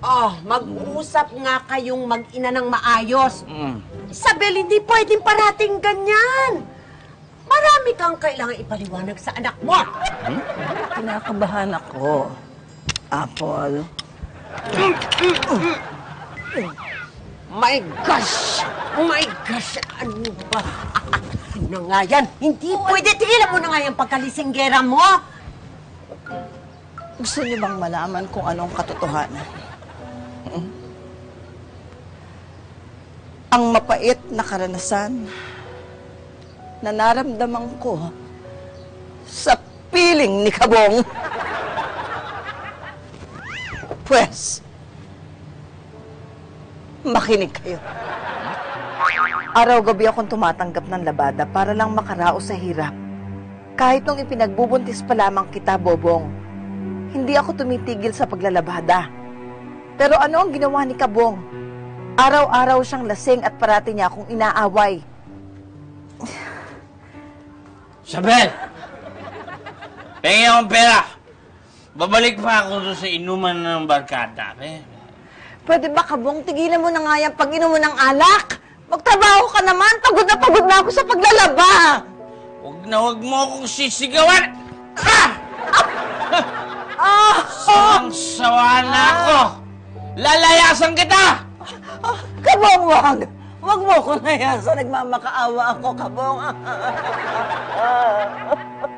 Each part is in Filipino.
Oh, mag-uusap nga kayong mag-ina ng maayos. Isabel, hindi pwedeng parating ganyan. Marami kang kailangan ipaliwanag sa anak mo. Kinakabahan ako, Apple. My gosh! My gosh! Ano ba? Ano nga yan? Hindi pwede. Tigilan mo na nga yung pagkalisinggera mo. Gusto niyo bang malaman kung anong katotohanan? Ang mapait na karanasan na naramdaman ko sa piling ni Kabong. Pwes, makinig kayo. Araw-gabi akong tumatanggap ng labada para lang makaraos sa hirap. Kahit nung ipinagbubuntis pa lamang kita, Bobong, hindi ako tumitigil sa paglalabada. Pero ano ang ginawa ni Kabong? Araw-araw siyang lasing at parati niya akong inaaway. Isabel! Pengi akong pera! Babalik pa ako doon sa inuman ng barkada. Pwede ba, Kabong, tigilan mo na nga yan pag-inom mo ng alak? Magtrabaho ka naman! Pagod na ako sa paglalaba! Huwag mo akong sisigawan! Sawang-sawa na ako! Lalayasan kita! Kabong, wag! Wag mo ko nayasan. Nagmamakaawa ako, Kabong.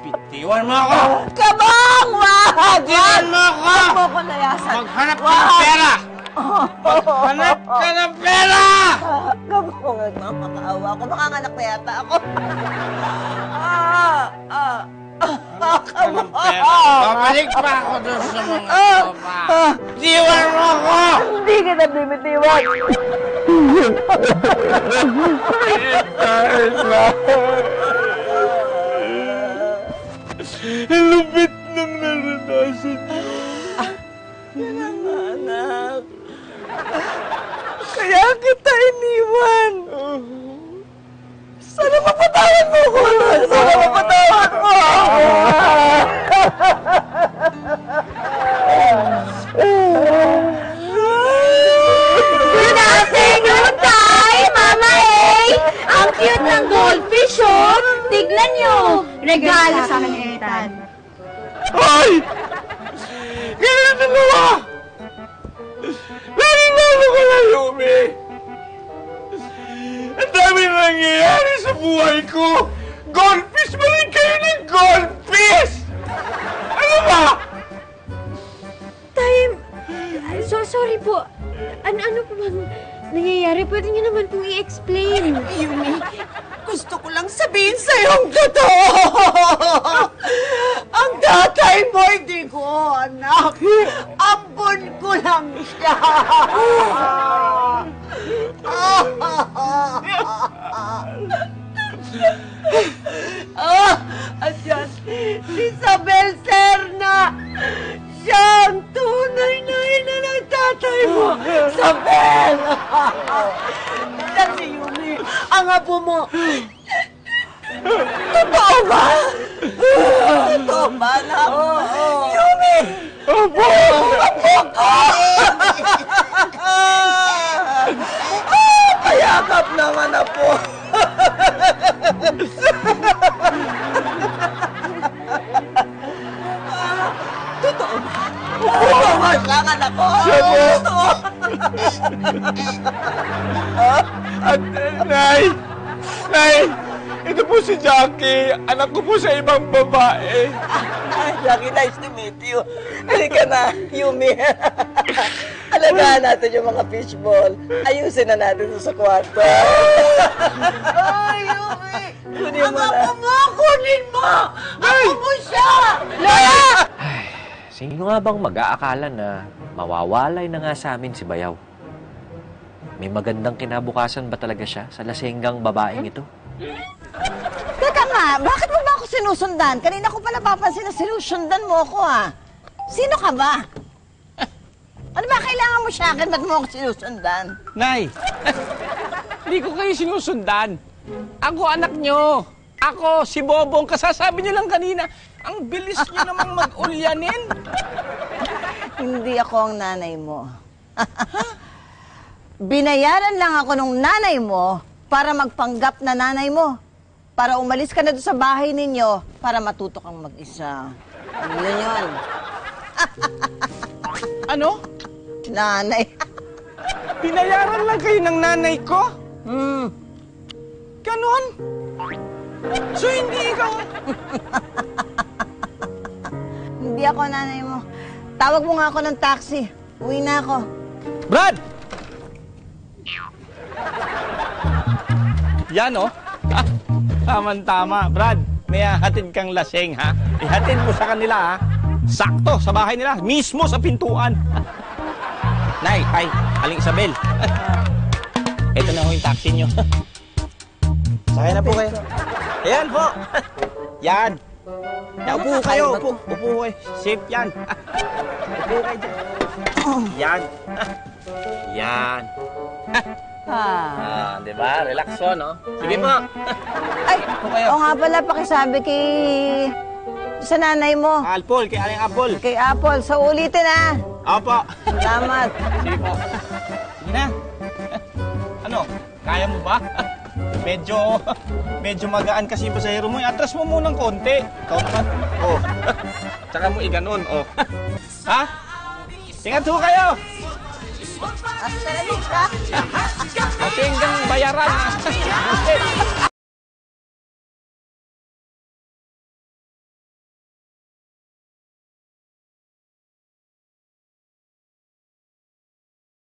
Bitiwan mo ako! Kabong, wag! Bitiwan mo ako! Wag mo ko nayasan. Maghanap ka ng pera! Maghanap ka ng pera! Kabong, nagmamakaawa ako. Makanganak na yata ako. Anong pera? Babalik pa ako doon sa mga tropa. Bitiwan mo ako! Hindi kita bibitiwan. Lupit ng naranasan niyo. Kaya nga, anak. Kaya kita iniwan. Sana mapatawad mo ko. Sana mapatawad mo. Good afternoon, Tay! Mama A! Ang cute ng goldfish, oh! Tignan nyo! Regalo sa akin ni Ethan. Ay! Ganun dalawa! Nalilalo ko na, Yumi! Ang dami nangyayari sa buhay ko! Goldfish pa rin kayo ng goldfish! Ano ba? Tay, sorry po. Ano po bang nangyayari? Pwede niyo naman pong i-explain. Yumi, gusto ko lang sabihin sa'yo ang totoo. Ang tatay mo, hindi ko, anak. Ambon ko lang siya. At yan, si Isabel Serna. Siya ang tunay na ina ng tatay mo. Isabel! Yan si Yumi, ang apo mo. Totoo ba? Totoo ba, anak? Yumi! Apo! Apo ko! Payakap naman, apo. Totoo ba? Totoo ba? Langan ako! Totoo! Nay! Nay! Ito po si Jackie. Anak ko po sa ibang babae. Jackie, nice to meet you. Halika na, Yumi. Alagaan natin yung mga fishball. Ayusin na natin sa kwarto. Ay, Yumi! Kunin Ang mo na. apo mo! Kunin mo! Apo mo siya! Lola! Sino nga bang mag-aakala na mawawalay na nga sa amin si Bayaw? May magandang kinabukasan ba talaga siya sa lasenggang babaeng ito? Teka nga, bakit mo ba ako sinusundan? Kanina ko pa napapansin na sinusundan mo ako, ah. Sino ka ba? Ano ba kailangan mo siya akin? Ba't mo ako sinusundan? Nay, hindi ko kayo sinusundan. Ako anak nyo. Ako, si Bobong. Kasasabi niyo lang kanina, ang bilis niyo namang mag-ulyanin. Hindi ako ang nanay mo. Binayaran lang ako nung nanay mo para magpanggap na nanay mo. Para umalis ka na doon sa bahay ninyo para matuto kang mag-isa. Yun. Ano? Nanay. Binayaran lang kayo ng nanay ko? Ganon? So, hindi ikaw... Hindi ako nanay mo. Tawag mo nga ako ng taxi. Uwi na ako. Brad! Yan, oh. Tama-tama. Brad, may hatid kang laseng, ha? Ihatid mo sa kanila, ha? Sakto, sa bahay nila. Mismo sa pintuan. Nay, hi. Aling Isabel. Ito na ho yung taxi nyo. Sakay na po kayo. Ayan po. Yan. Upo kayo. Upo kayo. Safe yan. Upo kayo dyan. Yan. Yan. Di ba? Relax po, no? Sige po. Ay, kayo. o nga pala, pakisabi kay... sa nanay mo. Alpol, kay Aling Apol. Kay Apple. So, ulitin na. Opo. Salamat. Sige po. Sige na. Ano? Kaya mo ba? Medyo magaan kasi yung pasahero mo. Atras mo munang konti. Ikaw naman. Oh. Tsaka mo iganon. Oh. Ha? Ingat ho kayo. Hasta la vista. Kasi hanggang bayaran.